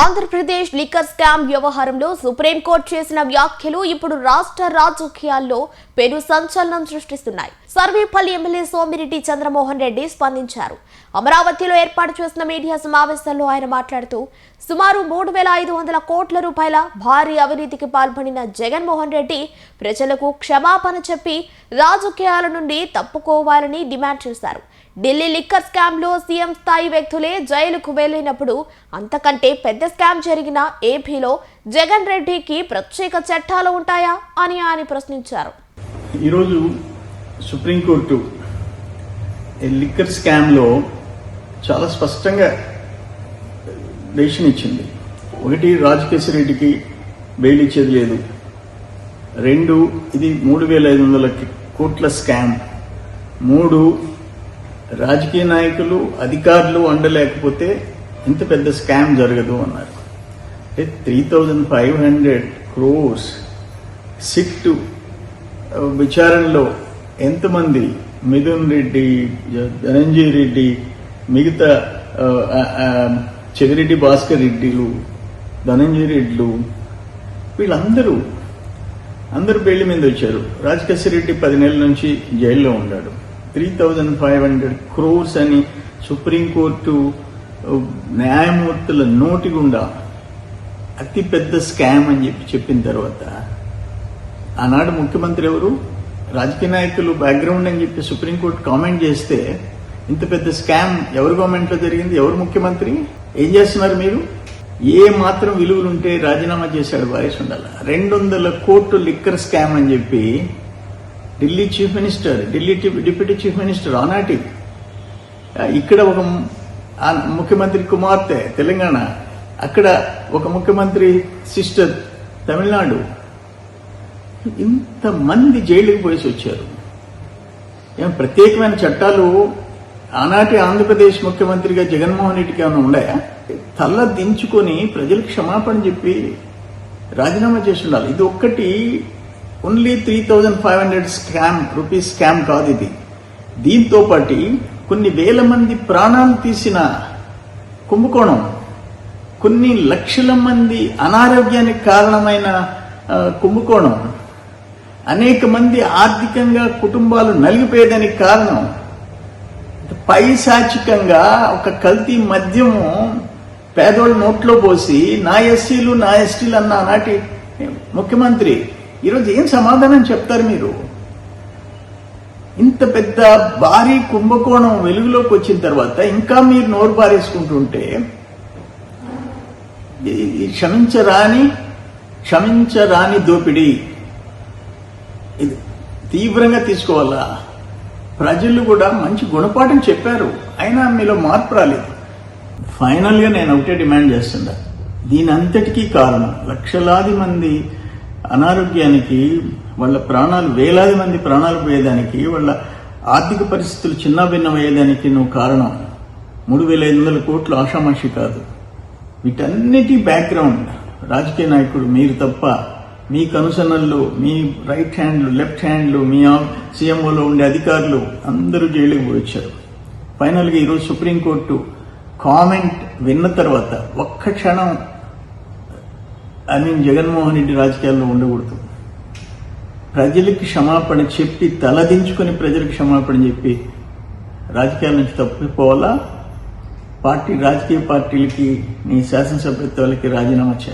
Andhra Pradesh liquor scam వ్యవహారంలో supreme court చేసిన వ్యాఖ్యలు ఇప్పుడు రాష్ట్ర రాజకీయాల్లో పెను సంచలనం సృష్టిస్తున్నాయి. సర్వేపల్లి ఎమ్మెల్యే సోమిరెడ్డి చంద్రమోహన్ రెడ్డి స్పందించారు. అమరావతిలో ఏర్పాటు చేసిన మీడియా సమావేశంలో ఆయన మాట్లాడుతూ సుమారు 3,500 కోట్ల రూపాయల భారీ అవినీతికి పాల్పడిన జగన్మోహన్ రెడ్డి ప్రజలకు క్షమాపణ చెప్పి రాజకీయాల నుండి తప్పుకోవాలని డిమాండ్ చేశారు. ఢిల్లీ లిక్కర్ స్కామ్ లో సీఎం స్థాయి వ్యక్తులే జైలుకు వెళ్లినప్పుడు అంతకంటే పెద్ద స్కామ్ జరిగిన ఏపీలో జగన్ రెడ్డికి ప్రత్యేక చట్టాలు ఉంటాయా అని ఆయన ప్రశ్నించారు. ఈరోజు సుప్రీంకోర్టు లిక్కర్ స్కామ్ లో చాలా స్పష్టంగా డెసిషన్ ఇచ్చింది. ఒకటి, రాజకేశ్వర రెడ్డికి బెయిల్ ఇచ్చేది లేదు. 2, ఇది 3,500 కోట్ల స్కామ్. 3, రాజకీయ నాయకులు అధికారులు అండలేకపోతే ఇంత పెద్ద స్కామ్ జరగదు అన్నారు. అంటే 3,500 crores సిట్ విచారణలో ఎంతమంది, మిథున్ రెడ్డి, ధనంజయ రెడ్డి, మిగతా చెవిరెడ్డి భాస్కర్ రెడ్డిలు, ధనంజయ రెడ్డిలు, వీళ్ళందరూ బెయిల్ మీద వచ్చారు. రాజకేశ్వర రెడ్డి 10 నెలల నుంచి జైల్లో ఉన్నాడు. 3,500 crores అని సుప్రీంకోర్టు న్యాయమూర్తుల నోటి గుండా అతి పెద్ద స్కామ్ అని చెప్పిన తర్వాత ఆనాడు ముఖ్యమంత్రి ఎవరు, రాజకీయ నాయకులు బ్యాక్గ్రౌండ్ అని చెప్పి సుప్రీంకోర్టు కామెంట్ చేస్తే ఇంత పెద్ద స్కామ్ ఎవరి గవర్నమెంట్ లో జరిగింది, ఎవరు ముఖ్యమంత్రి, ఏం చేస్తున్నారు మీరు? ఏ మాత్రం విలువలుంటే రాజీనామా చేశాడు వాయిస్ ఉండాలి. 200 కోట్లు లిక్కర్ స్కామ్ అని చెప్పి Delhi chief minister, Delhi deputy chief minister ఆనాటి, ఇక్కడ ఒక ముఖ్యమంత్రి కుమార్తె తెలంగాణ, అక్కడ ఒక ముఖ్యమంత్రి సిస్టర్ తమిళనాడు, ఇంతమంది జైలుకి పోయేసి వచ్చారు. ఏం ప్రత్యేకమైన చట్టాలు ఆనాటి ఆంధ్రప్రదేశ్ ముఖ్యమంత్రిగా జగన్మోహన్ రెడ్డికి ఏమైనా ఉన్నాయా? తల దించుకొని ప్రజలకు క్షమాపణ చెప్పి రాజీనామా చేసి ఉండాలి. ఇది ఒక్కటి ఓన్లీ 3,500 రూపీస్ స్కామ్ కాదు ఇది. దీంతో పాటు కొన్ని వేల మంది ప్రాణాలు తీసిన కుంభకోణం, కొన్ని లక్షల మంది అనారోగ్యానికి కారణమైన కుంభకోణం, అనేక మంది ఆర్థికంగా కుటుంబాలు నలిగిపోయేదానికి కారణం, పైశాచికంగా ఒక కల్తీ మద్యము పేదోళ్ళ నోట్లో పోసి నా ఎస్సీలు నా ఎస్టీలు అన్న ఆనాటి ముఖ్యమంత్రి ఈరోజు ఏం సమాధానం చెప్తారు మీరు? ఇంత పెద్ద భారీ కుంభకోణం వెలుగులోకి వచ్చిన తర్వాత ఇంకా మీరు నోరు పారేసుకుంటుంటే క్షమించరాని దోపిడీ ఇది తీవ్రంగా తీసుకోవాలా. ప్రజలు కూడా మంచి గుణపాఠం చెప్పారు, అయినా మీలో మార్పు రాలేదు. ఫైనల్ గా నేను ఒకటే డిమాండ్ చేస్తున్నా, దీని అంతటికీ కారణం లక్షలాది మంది అనారోగ్యానికి, వాళ్ళ ప్రాణాలు, వేలాది మంది ప్రాణాలు పోయేదానికి, వాళ్ళ ఆర్థిక పరిస్థితులు చిన్నాభిన్నమయ్యేదానికి నువ్వు కారణం. 3,500 కోట్లు ఆషామాషి కాదు. వీటన్నిటి బ్యాక్గ్రౌండ్ రాజకీయ నాయకుడు మీరు తప్ప, మీ కనుసన్నల్లో మీ రైట్ హ్యాండ్లు, లెఫ్ట్ హ్యాండ్లు, మీ సీఎంఓలో ఉండే అధికారులు అందరూ జైలుకి పోయించారు. ఫైనల్గా ఈరోజు సుప్రీంకోర్టు కామెంట్ విన్న తర్వాత ఒక్క క్షణం జగన్మోహన్ రెడ్డి రాజకీయాల్లో ఉండకూడదు. ప్రజలకి క్షమాపణ చెప్పి, తలదించుకొని ప్రజలకు క్షమాపణ చెప్పి రాజకీయాల నుంచి తప్పిపోవాలా. రాజకీయ పార్టీలకి, నీ శాసనసభ్యత్వాలకి రాజీనామా చేయాలి.